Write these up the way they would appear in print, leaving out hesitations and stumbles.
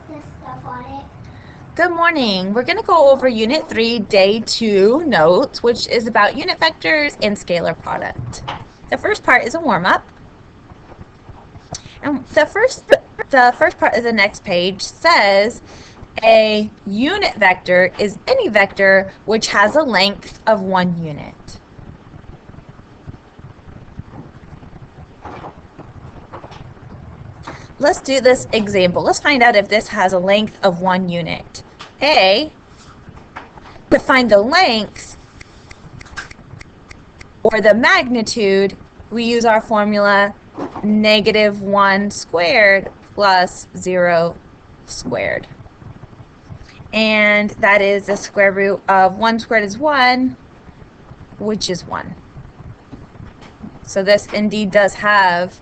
this stuff on it. Good morning. We're going to go over Unit 3, Day 2 notes, which is about unit vectors and scalar product. The first part is a warm-up. And the first part of the next page says a unit vector is any vector which has a length of 1 unit. Let's do this example. Let's find out if this has a length of 1 unit. To find the length or the magnitude, we use our formula -1 squared plus 0 squared. And that is the square root of 1 squared is 1, which is 1. So this indeed does have,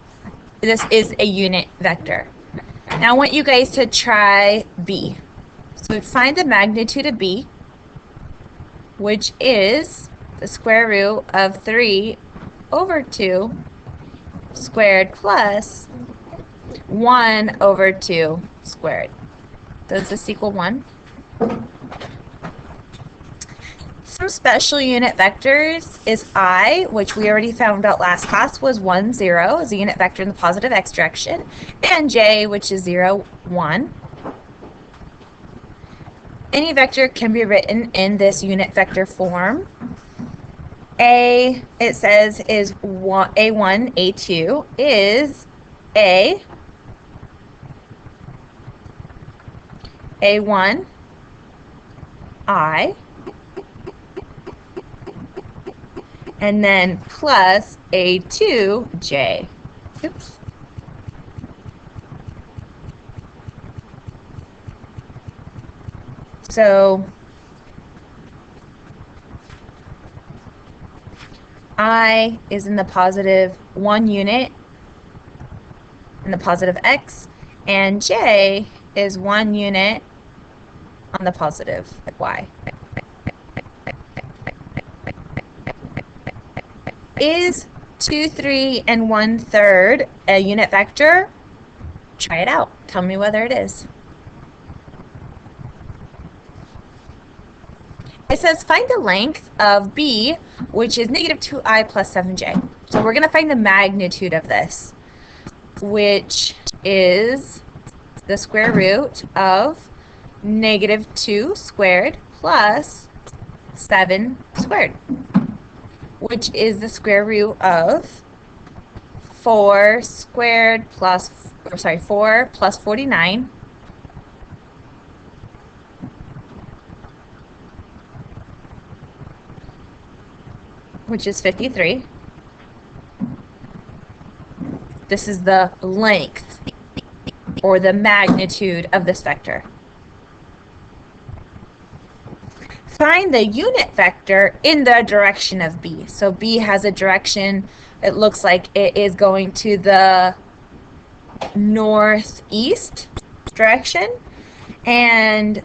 this is a unit vector. Now I want you guys to try B. So find the magnitude of B, which is the square root of 3 over 2 squared plus 1 over 2 squared. Does this equal 1? Some special unit vectors is I, which we already found out last class was 1, 0, is a unit vector in the positive x direction, and J, which is 0, 1. Any vector can be written in this unit vector form. A, it says, is A1, A2 is A1, I, and then plus A2, J. Oops. So I is in the positive 1 unit in the positive x, and J is 1 unit on the positive y. Is 2, 3, and 1/3 a unit vector? Try it out. Tell me whether it is. It says find the length of B, which is -2i plus 7j. So we're going to find the magnitude of this, which is the square root of -2 squared plus 7 squared, which is the square root of 4 plus 49, which is 53. This is the length or the magnitude of this vector. Find the unit vector in the direction of B. So B has a direction, it looks like it is going to the northeast direction, and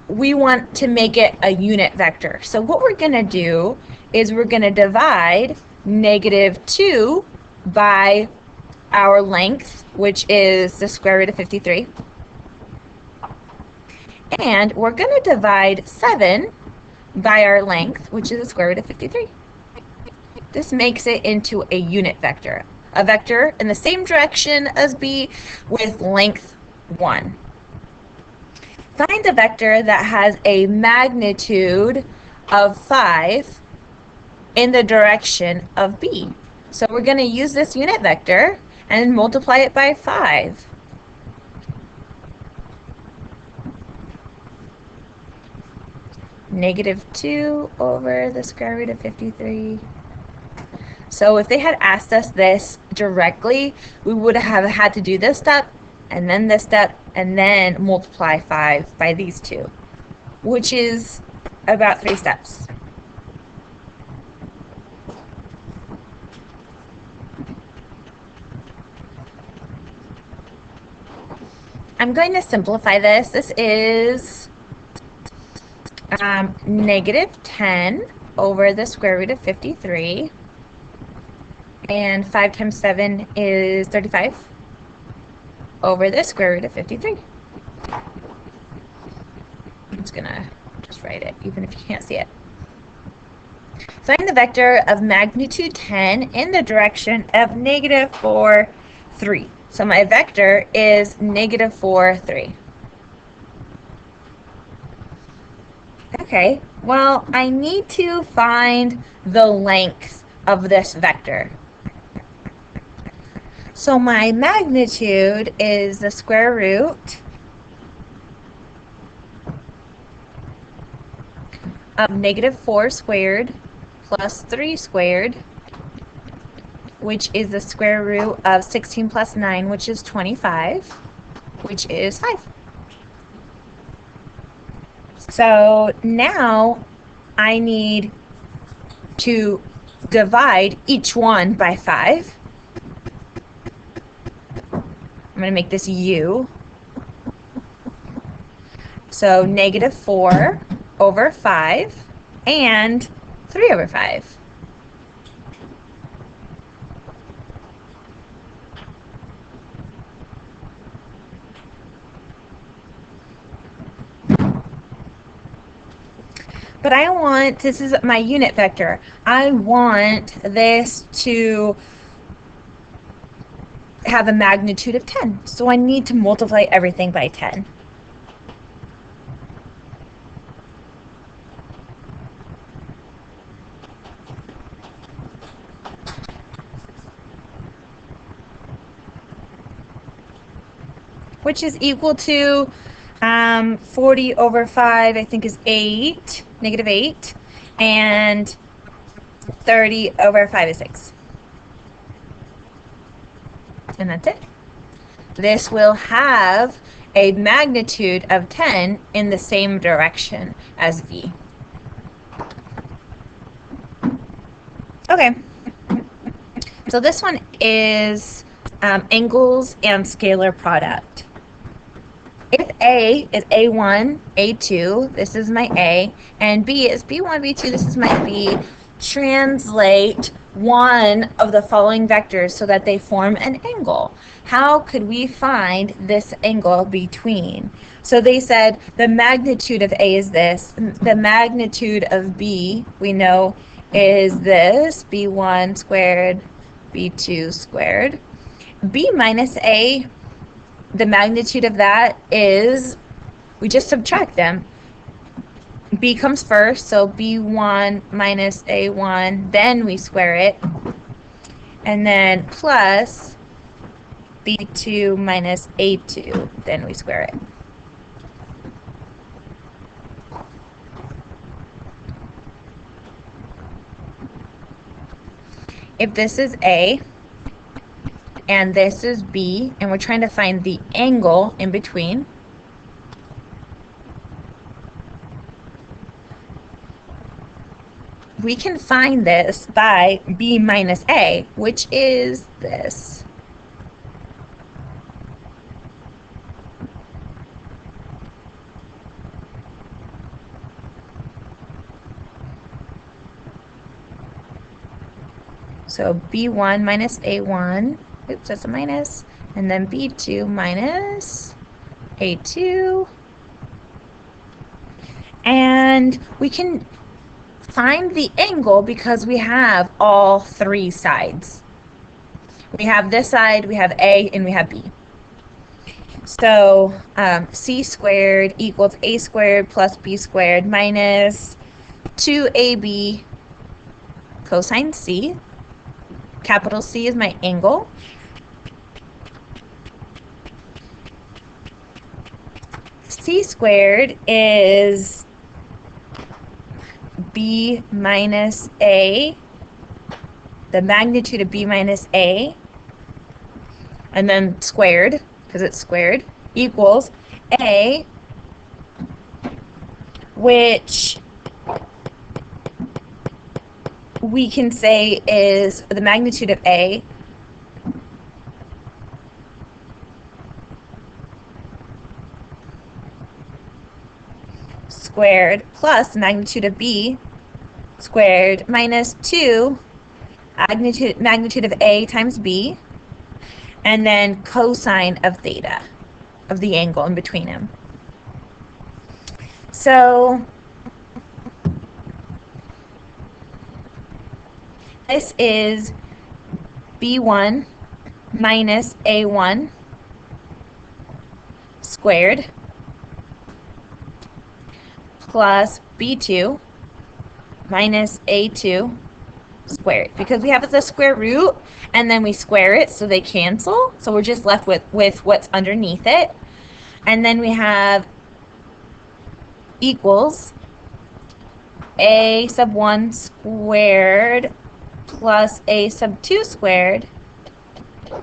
we want to make it a unit vector. So what we're going to do is we're going to divide -2 by our length, which is the square root of 53. And we're going to divide 7 by our length, which is the square root of 53. This makes it into a unit vector, a vector in the same direction as B with length 1. Find a vector that has a magnitude of 5 in the direction of B. So we're going to use this unit vector and multiply it by 5. -2 over the square root of 53. So if they had asked us this directly, we would have had to do this step, and then this step, and then multiply 5 by these two, which is about 3 steps. I'm going to simplify this. This is -10 over the square root of 53. And 5 times 7 is 35 over the square root of 53. I'm just gonna just write it, even if you can't see it. Find the vector of magnitude 10 in the direction of -4, 3. So my vector is -4, 3. Okay, well, I need to find the length of this vector. So my magnitude is the square root of -4 squared plus 3 squared, which is the square root of 16 plus 9, which is 25, which is 5. So now I need to divide each one by 5. I'm going to make this u. So -4 over 5 and 3 over 5. But I want, this is my unit vector, I want this to have a magnitude of 10. So I need to multiply everything by 10. Which is equal to 40 over 5, I think, is 8, -8, and 30 over 5 is 6. And that's it. This will have a magnitude of 10 in the same direction as V. Okay. So this one is angles and scalar product. If A is A1, A2, this is my A, and B is B1, B2, this is my B, translate one of the following vectors so that they form an angle. How could we find this angle between? So they said the magnitude of A is this, the magnitude of B, we know, is this, B1 squared, B2 squared. B minus A, the magnitude of that is, we just subtract them. B comes first, so B1 minus A1, then we square it, and then plus B2 minus A2, then we square it. If this is A, and this is B, and we're trying to find the angle in between, we can find this by B minus A, which is this. So B1 minus A1, oops, that's a minus, and then B2 minus A2. And we can find the angle because we have all three sides. We have this side, we have A, and we have B. So C squared equals A squared plus B squared minus 2AB cosine C. Capital C is my angle. C squared is B minus A, the magnitude of B minus A, and then squared, because it's squared, equals A, which we can say is the magnitude of A squared plus the magnitude of B squared minus 2 magnitude of A times B, and then cosine of theta, of the angle in between them. So this is B1 minus A1 squared plus B2 minus A2 squared, because we have the square root and then we square it so they cancel, so we're just left with what's underneath it. And then we have equals a sub 1 squared plus a sub 2 squared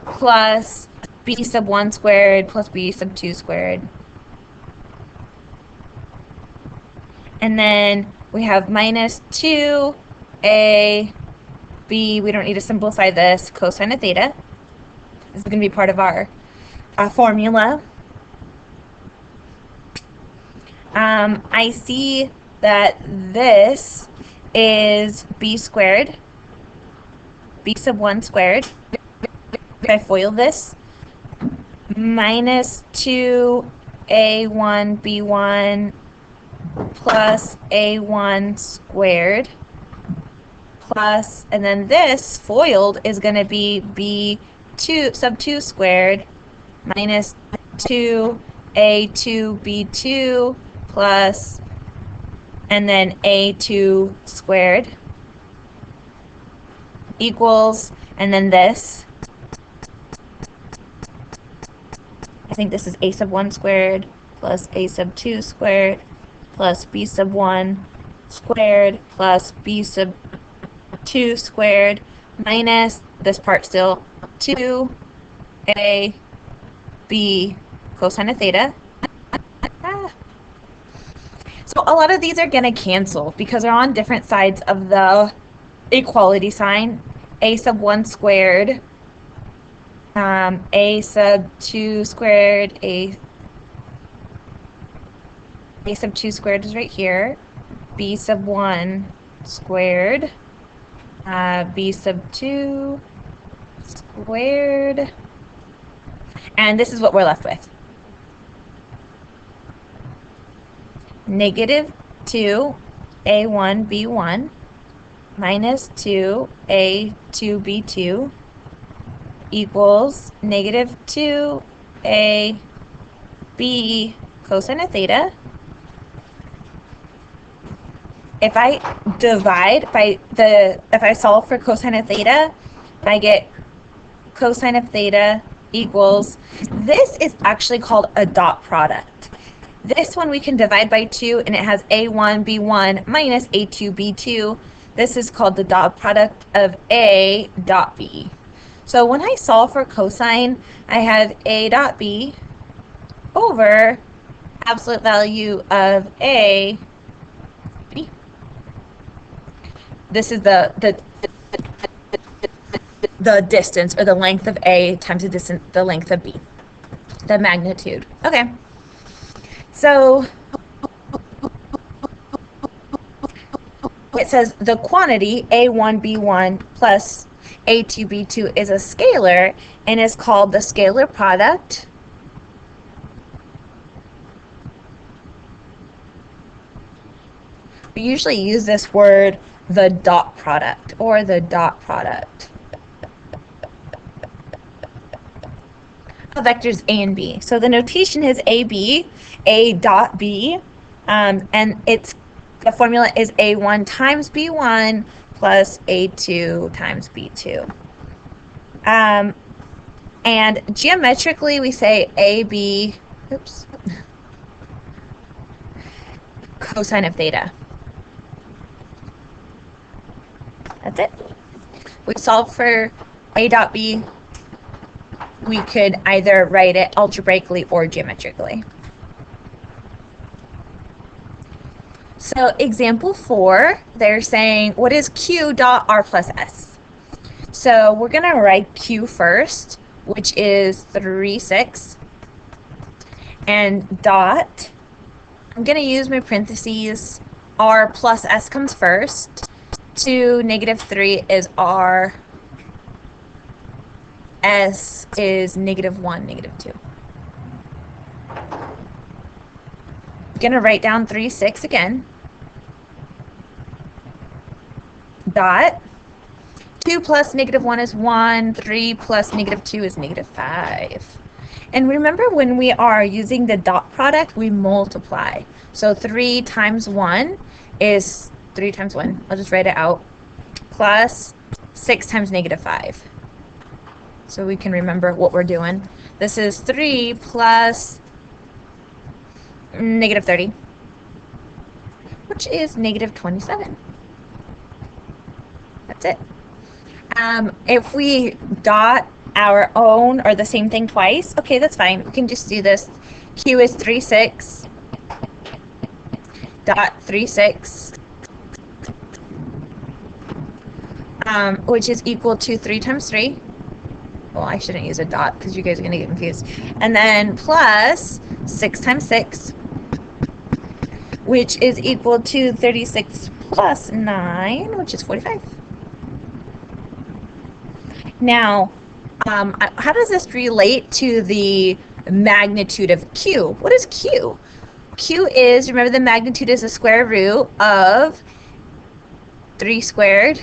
plus b sub 1 squared plus b sub 2 squared. And then we have minus 2a b, we don't need to simplify this, cosine of theta. This is going to be part of our formula. I see that this is b squared, b sub 1 squared, if I FOIL this, minus 2a1 b1 plus a1 squared plus, and then this FOILed is going to be b2 sub 2 squared minus 2a2 b2 plus, and then a2 squared equals, and then this, I think this is a sub 1 squared plus a sub 2 squared plus b sub 1 squared plus b sub 2 squared minus this part still, 2a b cosine of theta. So a lot of these are going to cancel because they're on different sides of the equality sign. A sub 1 squared, a sub 2 squared, a sub 2 squared is right here, b sub 1 squared, b sub 2 squared, and this is what we're left with. Negative 2 a1 b1 minus 2 a2 b2 equals negative 2 a b cosine of theta. If I divide by if I solve for cosine of theta, I get cosine of theta equals, this is actually called a dot product. This one we can divide by 2 and it has a1 b1 minus a2 b2. This is called the dot product of a dot b. So when I solve for cosine, I have a dot b over absolute value of a b. This is the distance, or the length of a times the length of b, the magnitude. Okay. So it says the quantity a1 b1 plus a2 b2 is a scalar and is called the scalar product we usually use this word, the dot product, or the dot product of vectors a and b. So the notation is ab, a dot b, and the formula is a1 times b1 plus a2 times b2. And geometrically we say ab, cosine of theta. That's it. We solve for a dot b. We could either write it algebraically or geometrically. So example 4, they're saying, what is q dot r plus s? So we're going to write q first, which is 3, 6. And dot, I'm going to use my parentheses. R plus s comes first. 2, negative 3 is r. S is negative 1, negative 2. going to write down 3, 6 again. Dot. 2 plus -1 is 1. 3 plus -2 is -5. And remember, when we are using the dot product, we multiply. So 3 times 1 is 3 times 1. I'll just write it out. Plus 6 times -5. So we can remember what we're doing. This is 3 plus -30, which is -27. That's it. If we dot our own or the same thing twice, okay, that's fine. We can just do this. Q is 3, 6. Dot 3, 6. Which is equal to 3 times 3. Well, I shouldn't use a dot because you guys are going to get confused. And then plus 6 times 6, which is equal to 36 plus 9, which is 45. Now, how does this relate to the magnitude of Q? What is Q? Q is, remember, the magnitude is the square root of 3 squared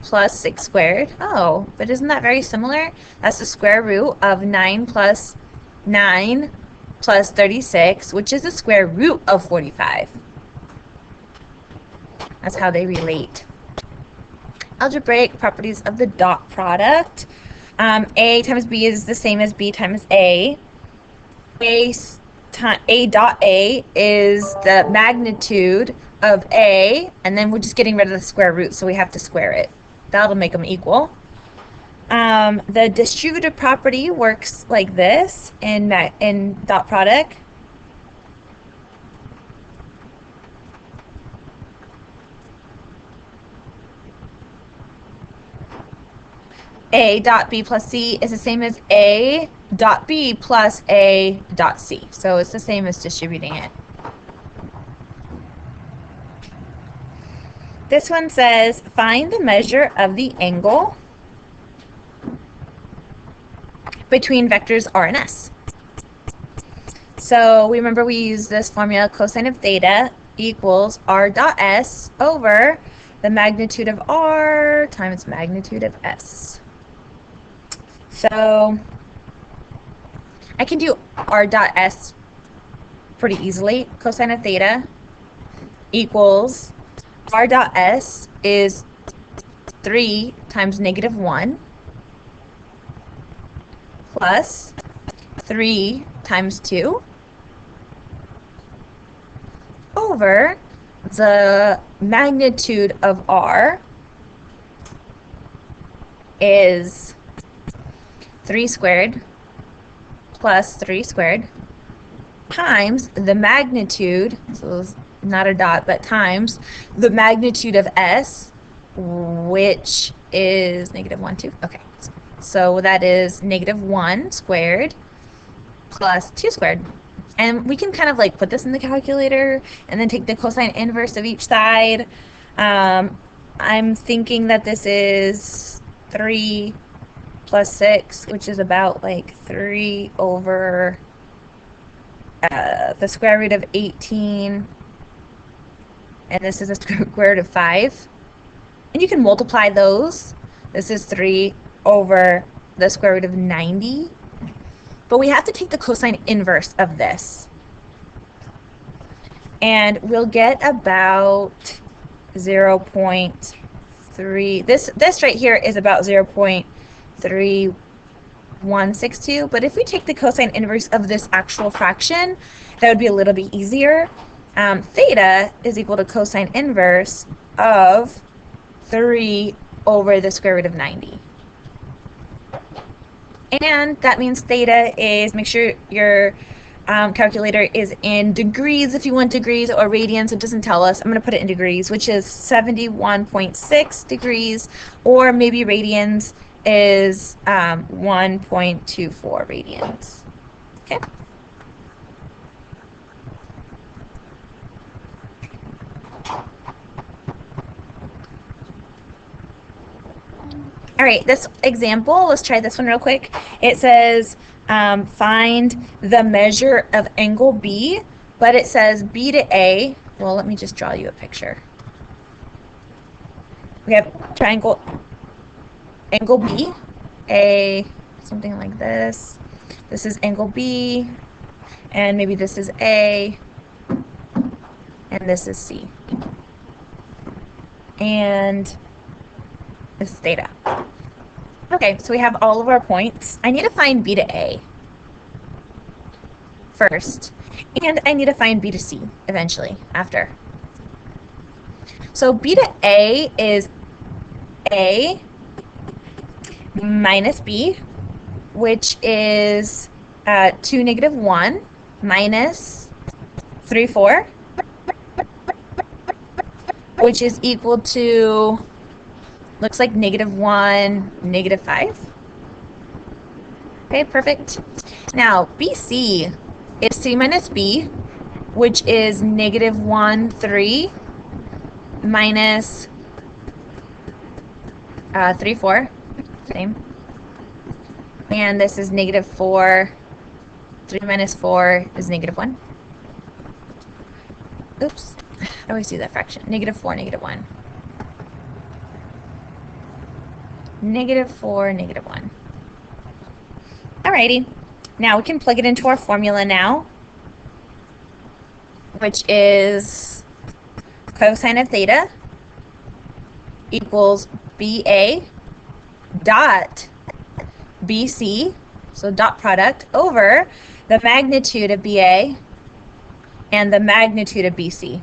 plus 6 squared. Oh, but isn't that very similar? That's the square root of 9 plus 9 plus 36, which is the square root of 45. That's how they relate. Algebraic properties of the dot product. A times B is the same as B times A. A dot A is the magnitude of A, and then we're just getting rid of the square root, so we have to square it. That'll make them equal. The distributive property works like this in dot product. A dot B plus C is the same as A dot B plus A dot C. So it's the same as distributing it. This one says, find the measure of the angle between vectors R and S. So remember, we use this formula, cosine of theta equals R dot S over the magnitude of R times magnitude of S. So I can do R dot S pretty easily. Cosine of theta equals R dot S is 3 times -1 plus 3 times 2 over the magnitude of R is 3 squared plus 3 squared times the magnitude, so it's not a dot, but times the magnitude of S, which is -1, 2. Okay, so that is -1 squared plus 2 squared. And we can kind of like put this in the calculator and then take the cosine inverse of each side. I'm thinking that this is 3 plus 6, which is about like 3 over the square root of 18. And this is the square root of 5. And you can multiply those. This is 3 over the square root of 90. But we have to take the cosine inverse of this. And we'll get about 0.3. This right here is about 0.3162. But if we take the cosine inverse of this actual fraction, that would be a little bit easier. Theta is equal to cosine inverse of 3 over the square root of 90. And that means theta is, make sure your calculator is in degrees if you want degrees, or radians. It doesn't tell us. I'm going to put it in degrees, which is 71.6 degrees, or maybe radians is 1.24 radians. Okay. All right, this example, let's try this one real quick. It says, find the measure of angle B but it says B to A. Well, let me just draw you a picture. We have triangle, angle B, A, something like this. This is angle B, and maybe this is A, and this is C. And this is theta. Okay, so we have all of our points. I need to find B to A first, and I need to find B to C eventually after. So B to A is A minus B, which is 2, negative 1, minus 3, 4, which is equal to, looks like negative 1, negative 5. Okay, perfect. Now, BC is C minus B, which is negative 1, 3, minus 3, 4, same. And this is negative 4, 3 minus 4 is negative 1. Oops, I always do that fraction. Negative 4, negative 1. Negative 4, negative 1. Alrighty, now we can plug it into our formula now, which is cosine of theta equals BA dot BC, so dot product, over the magnitude of BA and the magnitude of BC.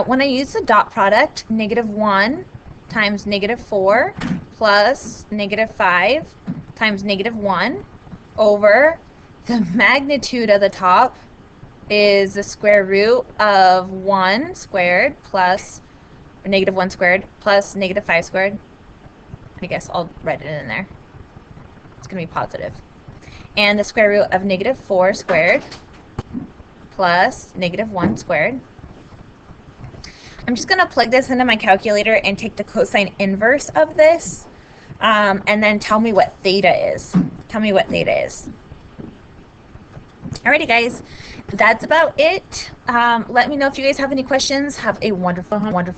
When I use the dot product, negative 1 times negative 4 plus negative 5 times negative 1 over the magnitude of the top is the square root of 1 squared plus negative 1 squared plus negative 5 squared. I guess I'll write it in there. It's going to be positive. And the square root of negative 4 squared plus negative 1 squared. I'm just going to plug this into my calculator and take the cosine inverse of this, and then tell me what theta is. Tell me what theta is. Alrighty, guys, that's about it. Let me know if you guys have any questions. Have a wonderful, wonderful